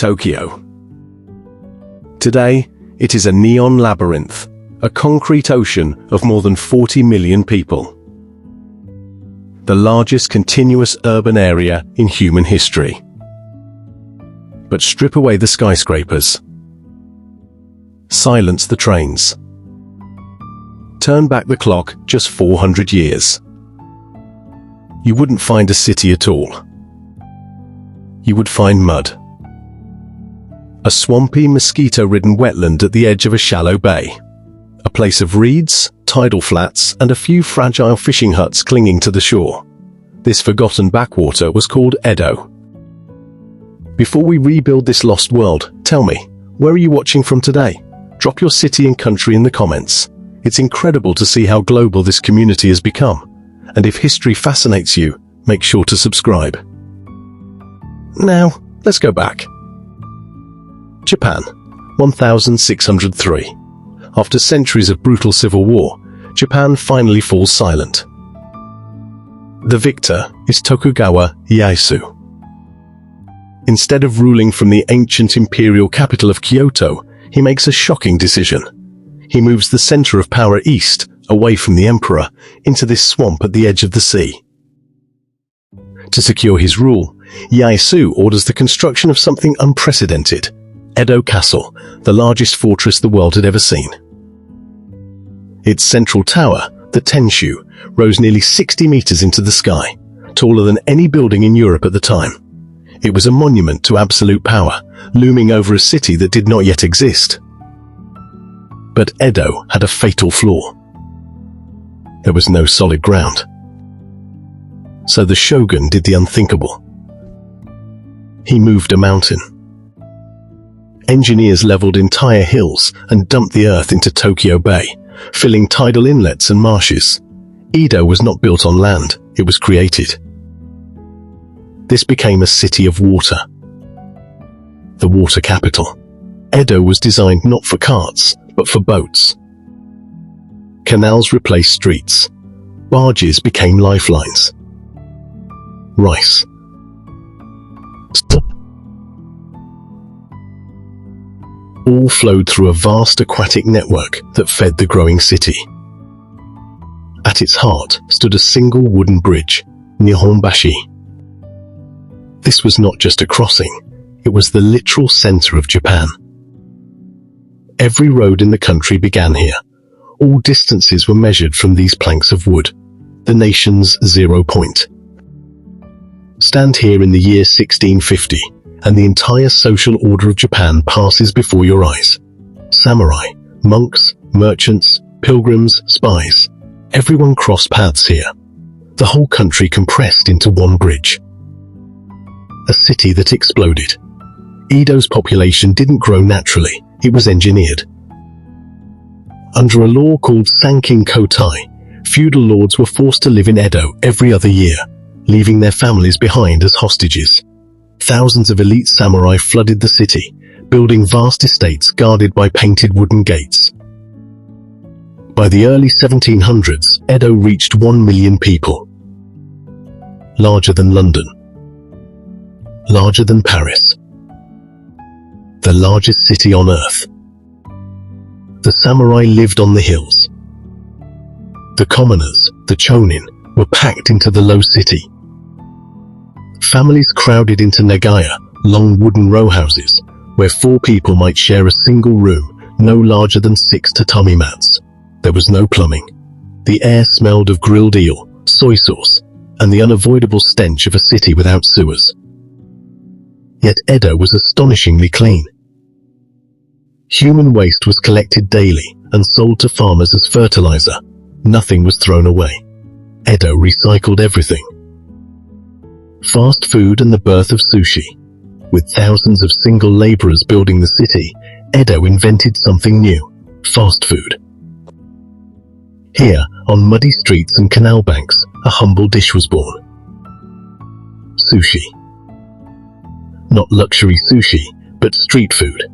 Tokyo. Today, it is a neon labyrinth, a concrete ocean of more than 40 million people. The largest continuous urban area in human history. But strip away the skyscrapers. Silence the trains. Turn back the clock just 400 years. You wouldn't find a city at all. You would find mud. A swampy, mosquito-ridden wetland at the edge of a shallow bay. A place of reeds, tidal flats, and a few fragile fishing huts clinging to the shore. This forgotten backwater was called Edo. Before we rebuild this lost world, tell me, where are you watching from today? Drop your city and country in the comments. It's incredible to see how global this community has become. And if history fascinates you, make sure to subscribe. Now, let's go back. Japan, 1603. After centuries of brutal civil war, Japan finally falls silent. The victor is Tokugawa Ieyasu. Instead of ruling from the ancient imperial capital of Kyoto, he makes a shocking decision. He moves the center of power east, away from the emperor, into this swamp at the edge of the sea. To secure his rule, Ieyasu orders the construction of something unprecedented, Edo Castle, the largest fortress the world had ever seen. Its central tower, the Tenshu, rose nearly 60 meters into the sky, taller than any building in Europe at the time. It was a monument to absolute power, looming over a city that did not yet exist. But Edo had a fatal flaw. There was no solid ground. So the shogun did the unthinkable. He moved a mountain. Engineers leveled entire hills and dumped the earth into Tokyo Bay, filling tidal inlets and marshes. Edo was not built on land, it was created. This became a city of water. The water capital. Edo was designed not for carts, but for boats. Canals replaced streets. Barges became lifelines. Rice. All flowed through a vast aquatic network that fed the growing city. At its heart stood a single wooden bridge, Nihonbashi. This was not just a crossing, it was the literal center of Japan. Every road in the country began here. All distances were measured from these planks of wood, the nation's 0 point. Stand here in the year 1650, and the entire social order of Japan passes before your eyes. Samurai, monks, merchants, pilgrims, spies. Everyone crossed paths here. The whole country compressed into one bridge. A city that exploded. Edo's population didn't grow naturally, it was engineered. Under a law called Sankin Kotai, feudal lords were forced to live in Edo every other year, leaving their families behind as hostages. Thousands of elite samurai flooded the city, building vast estates guarded by painted wooden gates. By the early 1700s, Edo reached 1 million people. Larger than London. Larger than Paris. The largest city on earth. The samurai lived on the hills. The commoners, the chonin, were packed into the low city. Families crowded into nagaya, long wooden row houses, where 4 people might share a single room, no larger than 6 tatami mats. There was no plumbing. The air smelled of grilled eel, soy sauce, and the unavoidable stench of a city without sewers. Yet Edo was astonishingly clean. Human waste was collected daily and sold to farmers as fertilizer. Nothing was thrown away. Edo recycled everything. Fast food and the birth of sushi. With thousands of single laborers building the city, Edo invented something new: fast food. Here, on muddy streets and canal banks, a humble dish was born. Sushi. Not luxury sushi, but street food.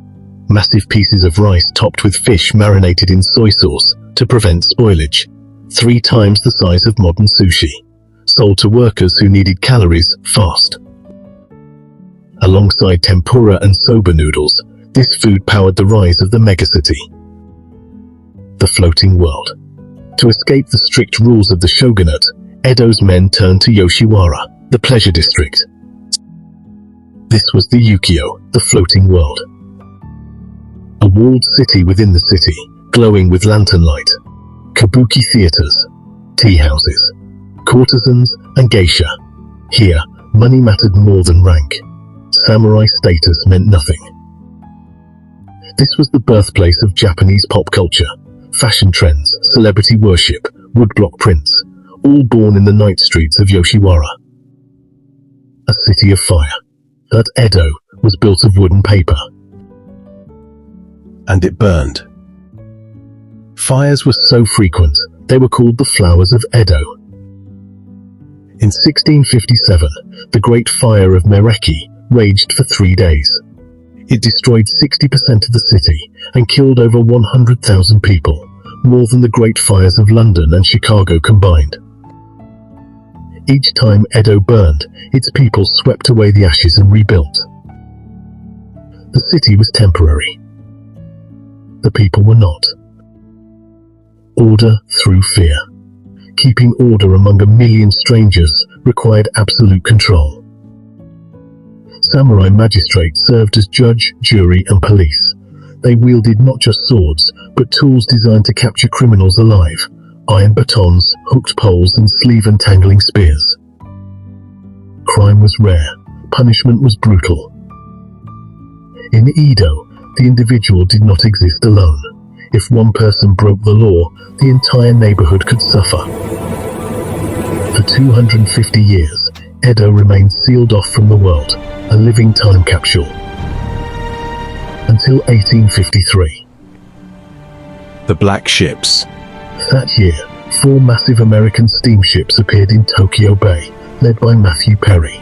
Massive pieces of rice topped with fish marinated in soy sauce to prevent spoilage. 3 times the size of modern sushi. Sold to workers who needed calories fast. Alongside tempura and soba noodles, this food powered the rise of the megacity. The floating world. To escape the strict rules of the shogunate, Edo's men turned to Yoshiwara, the pleasure district. This was the Ukiyo, the floating world. A walled city within the city, glowing with lantern light. Kabuki theaters, tea houses, courtesans and geisha. Here, money mattered more than rank. Samurai status meant nothing. This was the birthplace of Japanese pop culture, fashion trends, celebrity worship, woodblock prints, all born in the night streets of Yoshiwara. A city of fire. That Edo was built of wood and paper. And it burned. Fires were so frequent, they were called the Flowers of Edo. In 1657, the Great Fire of Mereki raged for 3 days. It destroyed 60% of the city and killed over 100,000 people, more than the Great Fires of London and Chicago combined. Each time Edo burned, its people swept away the ashes and rebuilt. The city was temporary. The people were not. Order through fear. Keeping order among 1 million strangers required absolute control. Samurai magistrates served as judge, jury, and police. They wielded not just swords, but tools designed to capture criminals alive. Iron batons, hooked poles, and sleeve-entangling spears. Crime was rare. Punishment was brutal. In Edo, the individual did not exist alone. If one person broke the law, the entire neighborhood could suffer. For 250 years, Edo remained sealed off from the world, a living time capsule. Until 1853. The Black Ships. That year, 4 massive American steamships appeared in Tokyo Bay, led by Matthew Perry.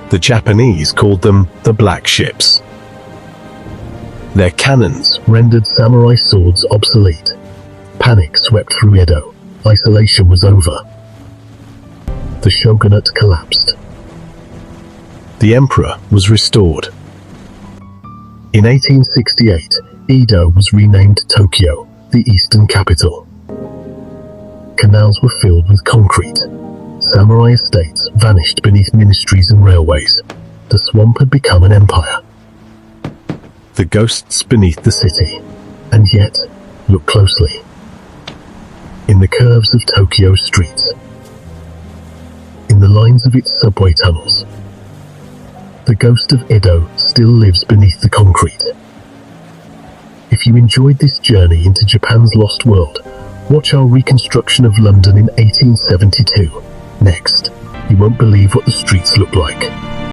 The Japanese called them the Black Ships. Their cannons rendered samurai swords obsolete. Panic swept through Edo. Isolation was over. The shogunate collapsed. The emperor was restored. In 1868, Edo was renamed Tokyo, the eastern capital. Canals were filled with concrete. Samurai estates vanished beneath ministries and railways. The swamp had become an empire. The ghosts beneath the city. And yet, look closely. In the curves of Tokyo's streets. In the lines of its subway tunnels. The ghost of Edo still lives beneath the concrete. If you enjoyed this journey into Japan's lost world, watch our reconstruction of London in 1872. Next, you won't believe what the streets look like.